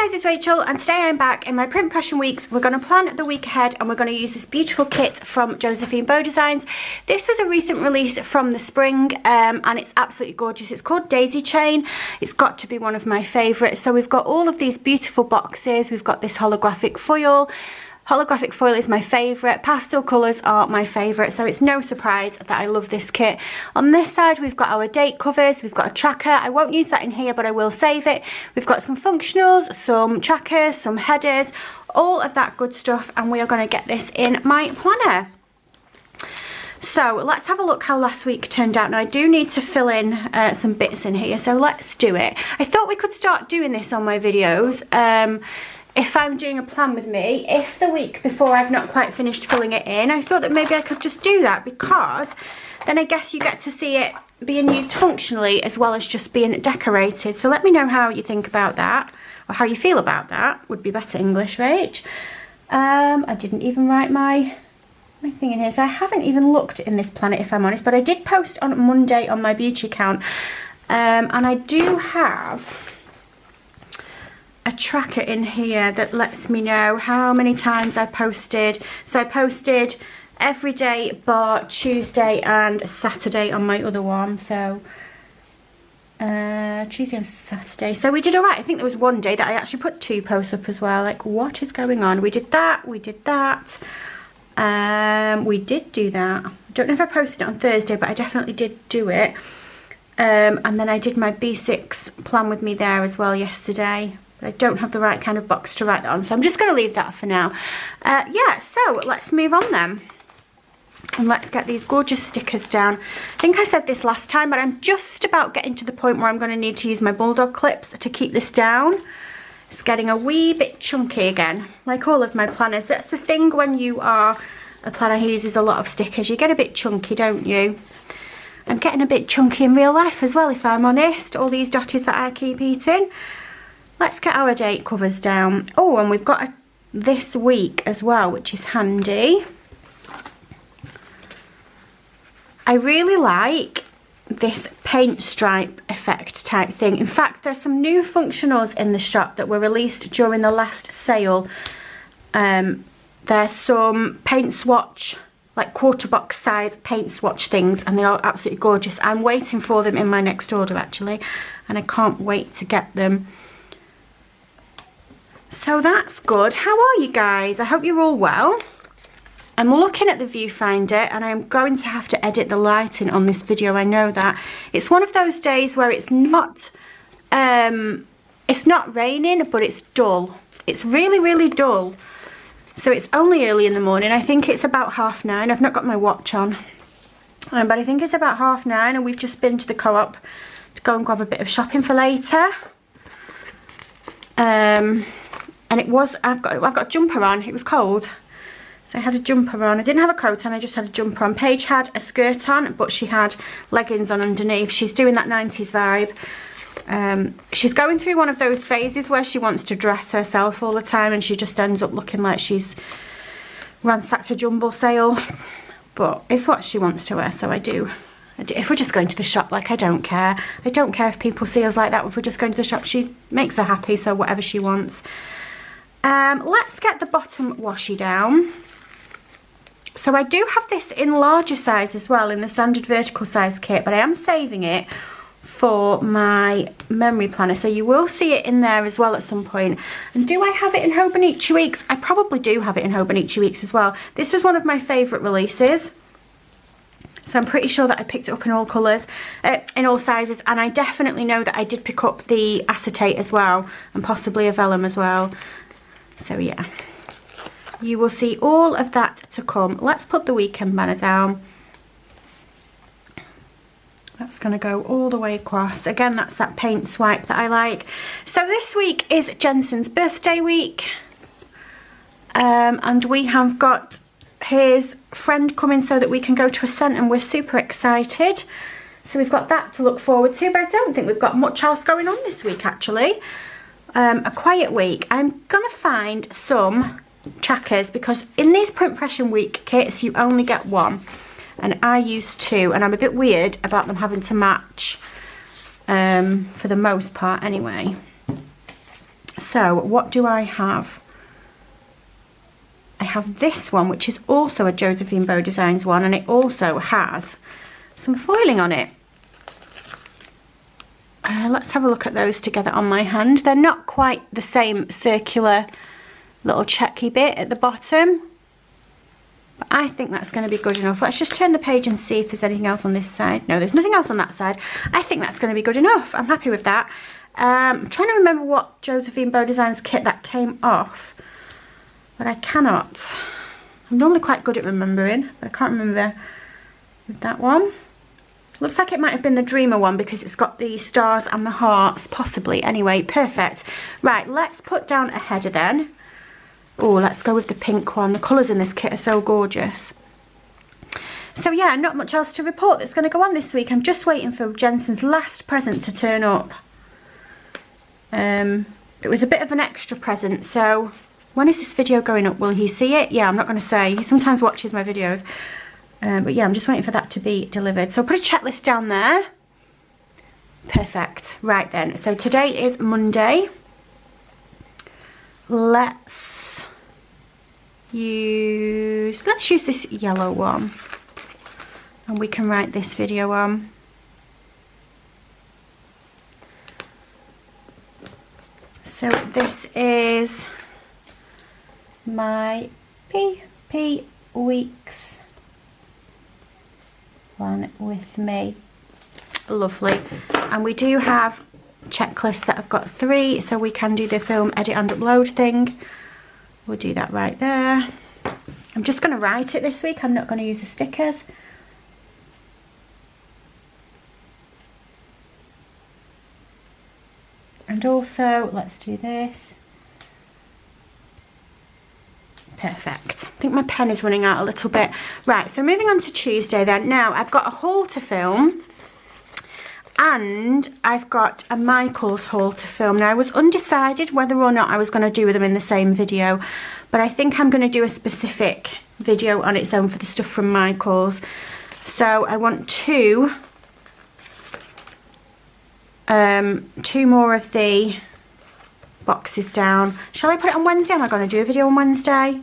Hey guys, it's Rachel and today I'm back in my Print Pression Weeks. We're going to plan the week ahead and we're going to use this beautiful kit from Josephine Bow Designs. This was a recent release from the spring and it's absolutely gorgeous. It's called Daisy Chain. It's got to be one of my favourites. So we've got all of these beautiful boxes. We've got this holographic foil. Holographic foil is my favourite, pastel colours are my favourite, so it's no surprise that I love this kit. On this side we've got our date covers, we've got a tracker. I won't use that in here but I will save it. We've got some functionals, some trackers, some headers, all of that good stuff, and we are going to get this in my planner. So let's have a look how last week turned out. Now I do need to fill in some bits in here, so let's do it. I thought we could start doing this on my videos. If I'm doing a plan with me, if the week before I've not quite finished filling it in, I thought that maybe I could just do that, because then I guess you get to see it being used functionally as well as just being decorated. So let me know how you think about that, or how you feel about that. Would be better English, Rach. I didn't even write my thing in here, so I haven't even looked in this planner if I'm honest, but I did post on Monday on my beauty account, and I do have a tracker in here that lets me know how many times I posted. So I posted every day bar Tuesday and Saturday on my other one. So Tuesday and Saturday. So we did alright. I think there was one day that I actually put 2 posts up as well. Like, what is going on? We did that. We did that. We did do that. I don't know if I posted it on Thursday, but I definitely did do it. And then I did my B6 plan with me there as well yesterday. But I don't have the right kind of box to write that on, so I'm just going to leave that for now. Yeah, so let's move on then. And let's get these gorgeous stickers down. I think I said this last time, but I'm just about getting to the point where I'm going to need to use my bulldog clips to keep this down. It's getting a wee bit chunky again, like all of my planners. That's the thing when you are a planner who uses a lot of stickers. You get a bit chunky, don't you? I'm getting a bit chunky in real life as well, if I'm honest. All these dotties that I keep eating. Let's get our date covers down. Oh, and we've got this week as well, which is handy. I really like this paint stripe effect type thing. In fact, there's some new functionals in the shop that were released during the last sale. There's some paint swatch, like quarter box size paint swatch things, and they are absolutely gorgeous. I'm waiting for them in my next order actually, and I can't wait to get them. So that's good. How are you guys? I hope you're all well. I'm looking at the viewfinder and I'm going to have to edit the lighting on this video. I know that. It's one of those days where it's not raining, but it's dull. It's really, really dull. So it's only early in the morning. I think it's about 9:30. I've not got my watch on. But I think it's about 9:30 and we've just been to the Co-op to go and grab a bit of shopping for later. And it was, I've got a jumper on. It was cold, so I had a jumper on. I didn't have a coat on, I just had a jumper on. Paige had a skirt on, but she had leggings on underneath. She's doing that 90s vibe. She's going through one of those phases where she wants to dress herself all the time, and she just ends up looking like she's ransacked a jumble sale. But it's what she wants to wear, so I do. If we're just going to the shop, like, I don't care. I don't care if people see us like that. If we're just going to the shop, she makes her happy, so whatever she wants. Let's get the bottom washi down. So I do have this in larger size as well, in the standard vertical size kit, but I am saving it for my memory planner, so you will see it in there as well at some point. And do I have it in Hobonichi Weeks? I probably do have it in Hobonichi Weeks as well. This was one of my favourite releases, so I'm pretty sure that I picked it up in all colours, in all sizes, and I definitely know that I did pick up the acetate as well, and possibly a vellum as well. So yeah, you will see all of that to come. Let's put the weekend banner down. That's going to go all the way across. Again, that's that paint swipe that I like. So this week is Jensen's birthday week. And we have got his friend coming so that we can go to a scent, and we're super excited. So we've got that to look forward to, but I don't think we've got much else going on this week actually. A quiet week. I'm going to find some trackers, because in these Print Pression Week kits you only get one, and I use 2, and I'm a bit weird about them having to match for the most part anyway. So what do I have? I have this one, which is also a Josephine Bow Designs one, and it also has some foiling on it. Let's have a look at those together on my hand. They're not quite the same circular little checky bit at the bottom, but I think that's going to be good enough. Let's just turn the page and see if there's anything else on this side. No, there's nothing else on that side. I think that's going to be good enough. I'm happy with that. I'm trying to remember what Josephine Bow Designs kit that came off, but I cannot. I'm normally quite good at remembering, but I can't remember with that one. Looks like it might have been the Dreamer one because it's got the stars and the hearts, possibly. Anyway, perfect. Right, let's put down a header then. Oh, let's go with the pink one. The colours in this kit are so gorgeous. So yeah, not much else to report that's going to go on this week. I'm just waiting for Jensen's last present to turn up. It was a bit of an extra present, so when is this video going up? Will he see it? Yeah, I'm not going to say. He sometimes watches my videos. But yeah, I'm just waiting for that to be delivered. So I'll put a checklist down there. Perfect. Right then, so today is Monday. Let's use this yellow one, and we can write this video on. So this is my PP Weeks Plan with me. Lovely. And we do have checklists that I've got 3, so we can do the film edit and upload thing. We'll do that right there. I'm just going to write it this week. I'm not going to use the stickers. And also, let's do this. Perfect. I think my pen is running out a little bit. Right, so moving on to Tuesday then. Now, I've got a haul to film. And I've got a Michael's haul to film. Now, I was undecided whether or not I was going to do them in the same video. But I think I'm going to do a specific video on its own for the stuff from Michael's. So I want two more of the boxes down. Shall I put it on Wednesday? Am I going to do a video on Wednesday?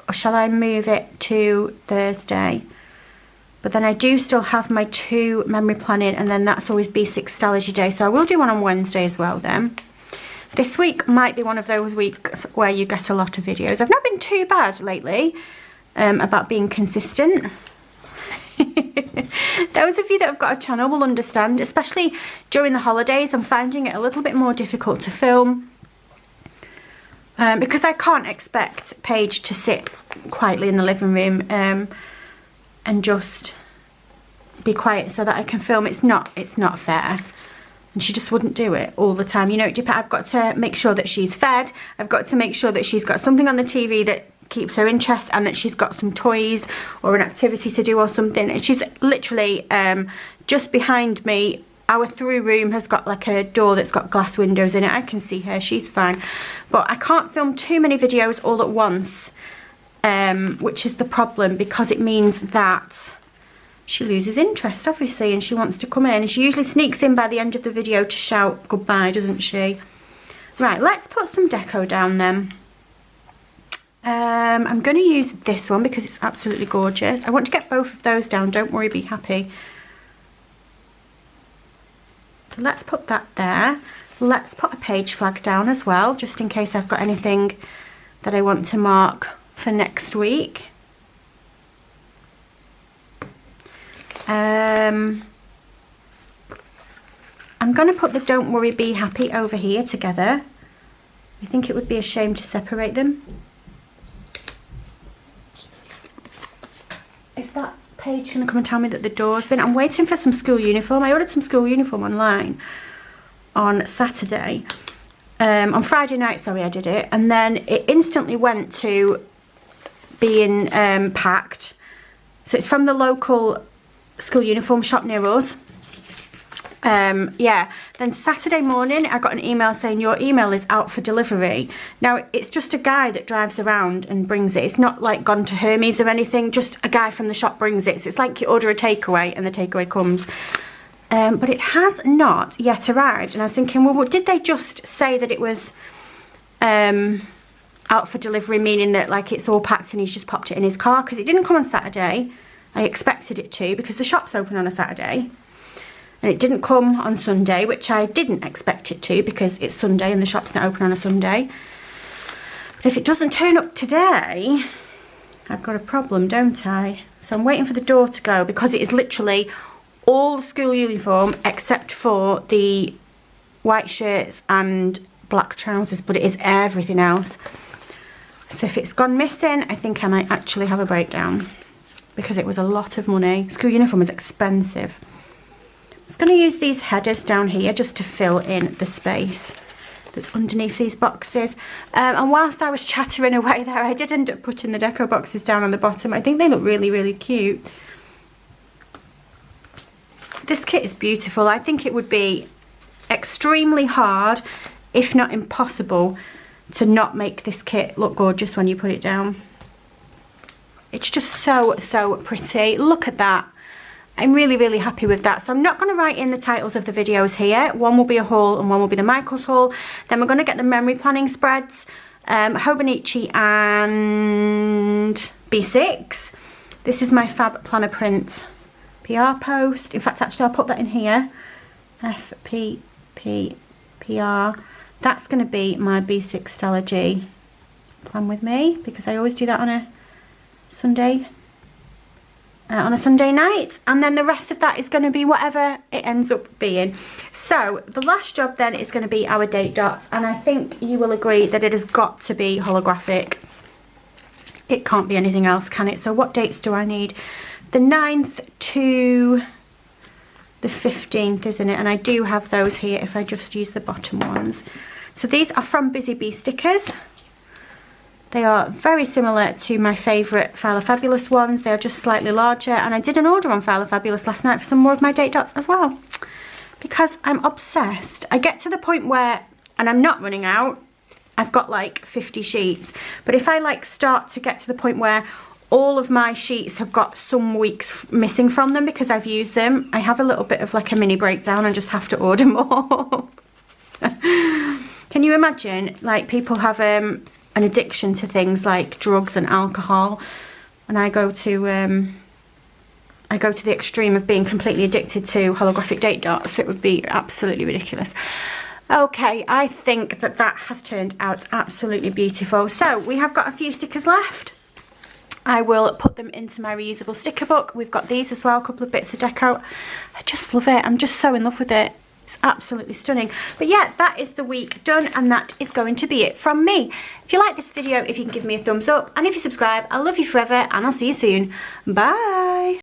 Or shall I move it to Thursday? But then I do still have my 2 memory planning, and then that's always B6 Stylogy Day. So I will do one on Wednesday as well then. This week might be one of those weeks where you get a lot of videos. I've not been too bad lately about being consistent. Those of you that have got a channel will understand, especially during the holidays. I'm finding it a little bit more difficult to film because I can't expect Paige to sit quietly in the living room and just be quiet so that I can film. It's not fair, and she just wouldn't do it all the time. You know, I've got to make sure that she's fed. I've got to make sure that she's got something on the TV that keeps her interest, and that she's got some toys or an activity to do or something. And she's literally just behind me. Our through room has got like a door that's got glass windows in it. I can see her, she's fine, but I can't film too many videos all at once, which is the problem, because it means that she loses interest, obviously, and she wants to come in, and she usually sneaks in by the end of the video to shout goodbye, doesn't she? Right, let's put some deco down then. I'm going to use this one because it's absolutely gorgeous. I want to get both of those down. Don't worry, be happy. So let's put that there. Let's put a page flag down as well, just in case I've got anything that I want to mark for next week. I'm going to put the Don't Worry, Be Happy over here together. I think it would be a shame to separate them. Is that Paige going to come and tell me that the door's been... I'm waiting for some school uniform. I ordered some school uniform online on Saturday. On Friday night, sorry, I did it. And then it instantly went to being packed. So it's from the local school uniform shop near us. Yeah, then Saturday morning I got an email saying your email is out for delivery. Now it's just a guy that drives around and brings it. It's not like gone to Hermes or anything, just a guy from the shop brings it. So it's like you order a takeaway and the takeaway comes. but it has not yet arrived. And I was thinking, well, did they just say that it was out for delivery, meaning that like it's all packed and he's just popped it in his car? Because it didn't come on Saturday. I expected it to, because the shop's open on a Saturday. And it didn't come on Sunday, which I didn't expect it to, because it's Sunday and the shop's not open on a Sunday. But if it doesn't turn up today, I've got a problem, don't I? So I'm waiting for the door to go, because it is literally all the school uniform except for the white shirts and black trousers, but it is everything else. So if it's gone missing, I think I might actually have a breakdown, because it was a lot of money. School uniform is expensive. I'm just going to use these headers down here just to fill in the space that's underneath these boxes. And whilst I was chattering away there, I did end up putting the deco boxes down on the bottom. I think they look really, really cute. This kit is beautiful. I think it would be extremely hard, if not impossible, to not make this kit look gorgeous when you put it down. It's just so, so pretty. Look at that. I'm really, really happy with that. So I'm not going to write in the titles of the videos here. One will be a haul and one will be the Michael's haul. Then we're going to get the memory planning spreads, Hobonichi and B6. This is my Fab Planner Print PR post. In fact, actually, I'll put that in here. FPP That's going to be my B6 Stella G. Plan with me, because I always do that on a Sunday. On a Sunday night, and then the rest of that is going to be whatever it ends up being. So the last job then is going to be our date dots, and I think you will agree that it has got to be holographic. It can't be anything else, can it? So what dates do I need? The 9th to the 15th, isn't it? And I do have those here if I just use the bottom ones. So these are from Busy Bee stickers. They are very similar to my favourite File of Fabulous ones. They are just slightly larger. And I did an order on File of Fabulous last night for some more of my date dots as well, because I'm obsessed. I get to the point where, and I'm not running out, I've got like 50 sheets. But if I like start to get to the point where all of my sheets have got some weeks missing from them because I've used them, I have a little bit of like a mini breakdown and just have to order more. Can you imagine, like, people have an addiction to things like drugs and alcohol, and I go to the extreme of being completely addicted to holographic date dots. It would be absolutely ridiculous. Okay, I think that that has turned out absolutely beautiful. So we have got a few stickers left. I will put them into my reusable sticker book. We've got these as well, a couple of bits of deco. I just love it. I'm just so in love with it. It's absolutely stunning. But yeah, that is the week done, and that is going to be it from me. If you like this video, if you can give me a thumbs up, and if you subscribe, I love you forever, and I'll see you soon. Bye.